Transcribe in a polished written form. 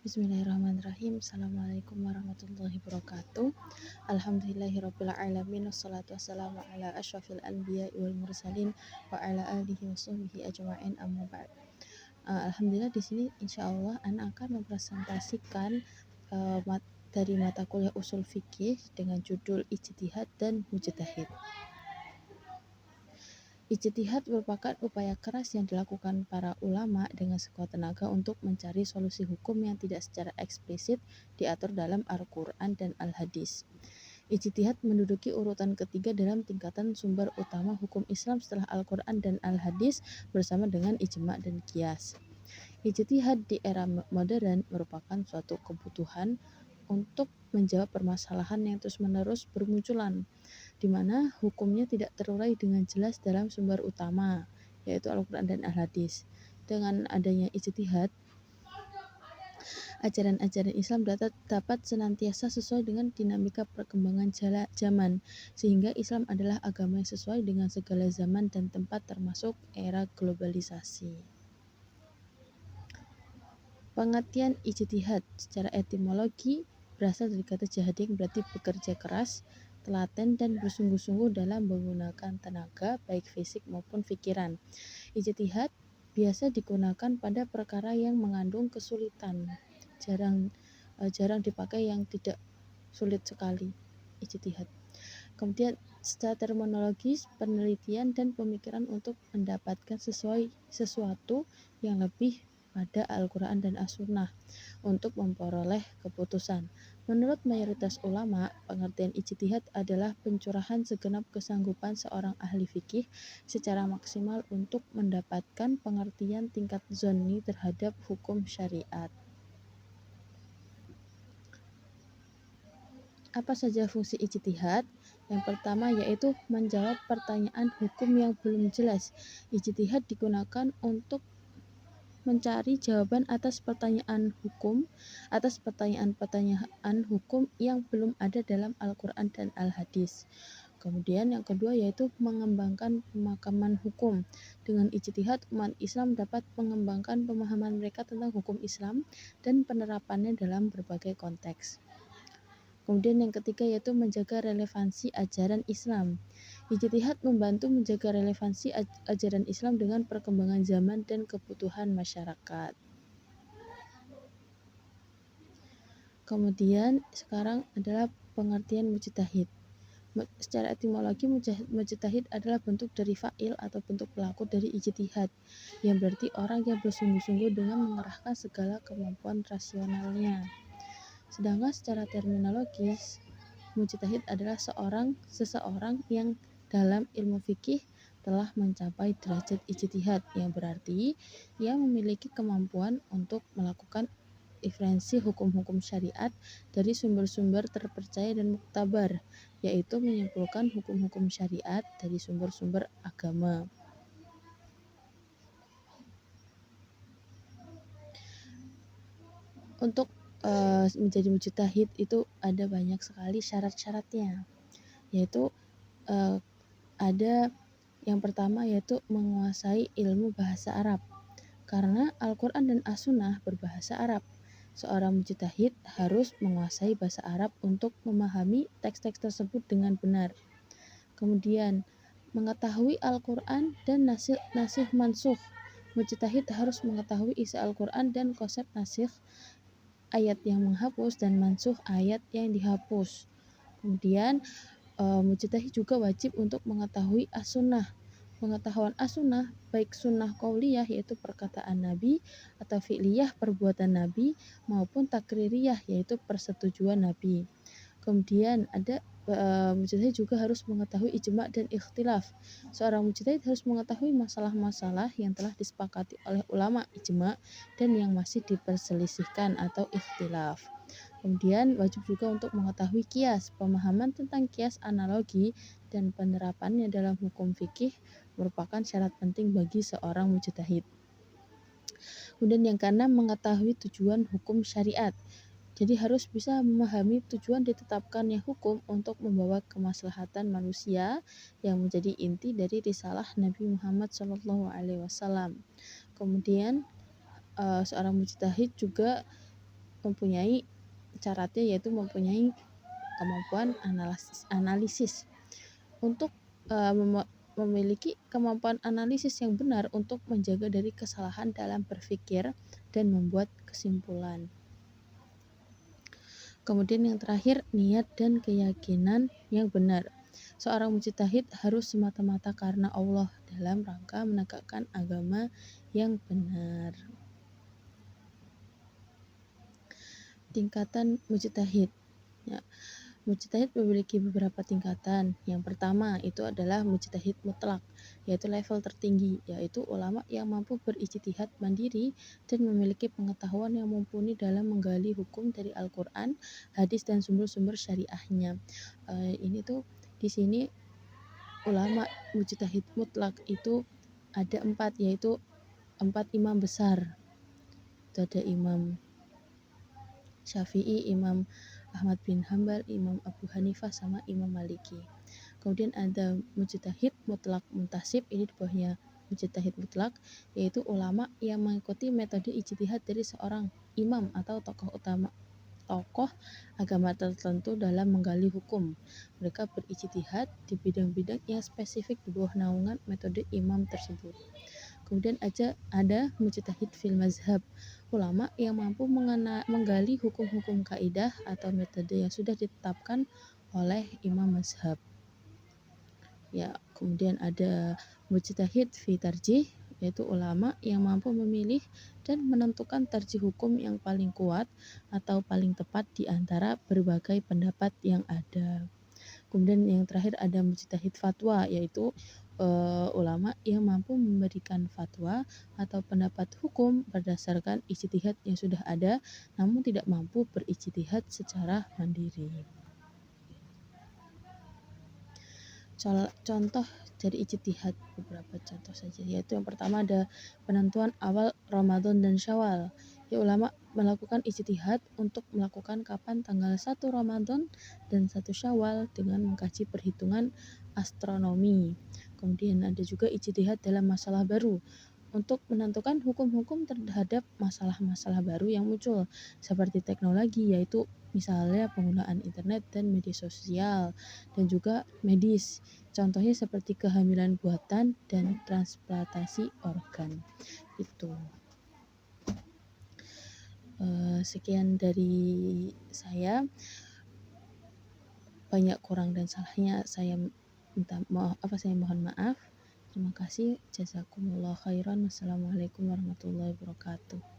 Bismillahirrahmanirrahim. Assalamualaikum warahmatullahi wabarakatuh. Alhamdulillahirrabbilalamin. Wassalatu wassalamu ala asyrafil anbiya wal mursalin wa ala alihi wa sahbihi ajma'in, amma ba'd. Alhamdulillah, di sini insyaallah Ana akan mempresentasikan dari mata kuliah usul fikih dengan judul ijtihad dan mujtahid. Ijtihad merupakan upaya keras yang dilakukan para ulama dengan sekuat tenaga untuk mencari solusi hukum yang tidak secara eksplisit diatur dalam Al-Quran dan Al-Hadis. Ijtihad menduduki urutan ketiga dalam tingkatan sumber utama hukum Islam setelah Al-Quran dan Al-Hadis bersama dengan ijma' dan qiyas. Ijtihad di era modern merupakan suatu kebutuhan untuk menjawab permasalahan yang terus-menerus bermunculan, di mana hukumnya tidak terurai dengan jelas dalam sumber utama, yaitu Al-Quran dan Al-Hadis. Dengan adanya ijtihad, ajaran-ajaran Islam dapat senantiasa sesuai dengan dinamika perkembangan zaman, sehingga Islam adalah agama yang sesuai dengan segala zaman dan tempat termasuk era globalisasi. Pengertian ijtihad secara etimologi berasal dari kata jahad yang berarti bekerja keras, telaten dan bersungguh-sungguh dalam menggunakan tenaga baik fisik maupun pikiran. Ijtihad biasa digunakan pada perkara yang mengandung kesulitan. Jarang dipakai yang tidak sulit sekali. Ijtihad. Kemudian secara terminologis, penelitian dan pemikiran untuk mendapatkan sesuatu yang lebih pada Al-Quran dan As-Sunnah untuk memperoleh keputusan. Menurut mayoritas ulama, pengertian ijtihad adalah pencurahan segenap kesanggupan seorang ahli fikih secara maksimal untuk mendapatkan pengertian tingkat zonni terhadap hukum syariat. Apa saja fungsi ijtihad? Yang pertama yaitu menjawab pertanyaan hukum yang belum jelas. Ijtihad digunakan untuk mencari jawaban atas pertanyaan hukum yang belum ada dalam Al-Quran dan Al-Hadis. Kemudian yang kedua yaitu mengembangkan pemahaman hukum. Dengan ijtihad, umat Islam dapat mengembangkan pemahaman mereka tentang hukum Islam dan penerapannya dalam berbagai konteks. Kemudian yang ketiga yaitu menjaga relevansi ajaran Islam. Ijtihad membantu menjaga relevansi ajaran Islam dengan perkembangan zaman dan kebutuhan masyarakat. Kemudian sekarang adalah pengertian mujtahid. Secara etimologi, mujtahid adalah bentuk dari fa'il atau bentuk pelaku dari ijtihad, yang berarti orang yang bersungguh-sungguh dengan mengerahkan segala kemampuan rasionalnya. Sedangkan secara terminologis, mujtahid adalah seseorang yang dalam ilmu fikih telah mencapai derajat ijtihad, yang berarti ia memiliki kemampuan untuk melakukan inferensi hukum-hukum syariat dari sumber-sumber terpercaya dan muktabar, yaitu menyimpulkan hukum-hukum syariat dari sumber-sumber agama. Untuk menjadi mujtahid itu ada banyak sekali syarat-syaratnya, yaitu ada yang pertama yaitu menguasai ilmu bahasa Arab, karena Al-Quran dan As-Sunnah berbahasa Arab. Seorang mujtahid harus menguasai bahasa Arab untuk memahami teks-teks tersebut dengan benar. Kemudian mengetahui Al-Quran dan nasikh mansukh. Mujtahid harus mengetahui isi Al-Quran dan konsep nasikh, ayat yang menghapus, dan mansukh, ayat yang dihapus. Kemudian mujtahid juga wajib untuk mengetahui as-sunnah. Pengetahuan as-sunnah baik sunnah qauliyah yaitu perkataan Nabi, atau fi'liyah perbuatan Nabi, maupun takririyah yaitu persetujuan Nabi. Kemudian ada mujtahid juga harus mengetahui ijma' dan ikhtilaf. Seorang mujtahid harus mengetahui masalah-masalah yang telah disepakati oleh ulama ijma' dan yang masih diperselisihkan atau ikhtilaf. Kemudian wajib juga untuk mengetahui qiyas. Pemahaman tentang qiyas analogi dan penerapannya dalam hukum fikih merupakan syarat penting bagi seorang mujtahid. Kemudian yang keenam, mengetahui tujuan hukum syariat. Jadi harus bisa memahami tujuan ditetapkannya hukum untuk membawa kemaslahatan manusia yang menjadi inti dari risalah Nabi Muhammad SAW. Kemudian seorang mujtahid juga mempunyai syaratnya, yaitu mempunyai kemampuan analisis untuk memiliki kemampuan analisis yang benar untuk menjaga dari kesalahan dalam berpikir dan membuat kesimpulan. Kemudian yang terakhir, niat dan keyakinan yang benar. Seorang mujtahid harus semata-mata karena Allah dalam rangka menegakkan agama yang benar. Tingkatan mujtahid. Ya, mujtahid memiliki beberapa tingkatan. Yang pertama itu adalah mujtahid mutlak, yaitu level tertinggi, yaitu ulama yang mampu berijtihad mandiri dan memiliki pengetahuan yang mumpuni dalam menggali hukum dari Al-Quran, hadis dan sumber-sumber syariahnya. Ini tuh di sini ulama mujtahid mutlak itu ada 4, yaitu 4 imam besar. Itu ada Imam Syafi'i, Imam Ahmad bin Hambal, Imam Abu Hanifah, sama Imam Maliki. Kemudian ada mujtahid mutlak muntasib, ini di bawahnya mujtahid mutlak, yaitu ulama yang mengikuti metode ijtihad dari seorang imam atau tokoh agama tertentu dalam menggali hukum. Mereka berijtihad di bidang-bidang yang spesifik di bawah naungan metode imam tersebut. Kemudian ada mujtahid fil mazhab, ulama yang mampu menggali hukum-hukum kaidah atau metode yang sudah ditetapkan oleh imam mazhab. Ya, kemudian ada mujtahid fi tarjih, yaitu ulama yang mampu memilih dan menentukan tarjih hukum yang paling kuat atau paling tepat di antara berbagai pendapat yang ada. Kemudian yang terakhir ada mujtahid fatwa, yaitu ulama yang mampu memberikan fatwa atau pendapat hukum berdasarkan ijtihad yang sudah ada, namun tidak mampu berijtihad secara mandiri. Contoh dari ijtihad, beberapa contoh saja, yaitu yang pertama ada penentuan awal Ramadan dan Syawal. Ya, ulama melakukan ijtihad untuk melakukan kapan tanggal 1 Ramadan dan 1 Syawal dengan mengkaji perhitungan astronomi. Kemudian ada juga ijtihad dalam masalah baru untuk menentukan hukum-hukum terhadap masalah-masalah baru yang muncul seperti teknologi, yaitu misalnya penggunaan internet dan media sosial, dan juga medis. Contohnya seperti kehamilan buatan dan transplantasi organ. Itu. Sekian dari saya. Banyak kurang dan salahnya saya mohon maaf. Terima kasih. Jazakumullah khairan. Wassalamualaikum warahmatullahi wabarakatuh.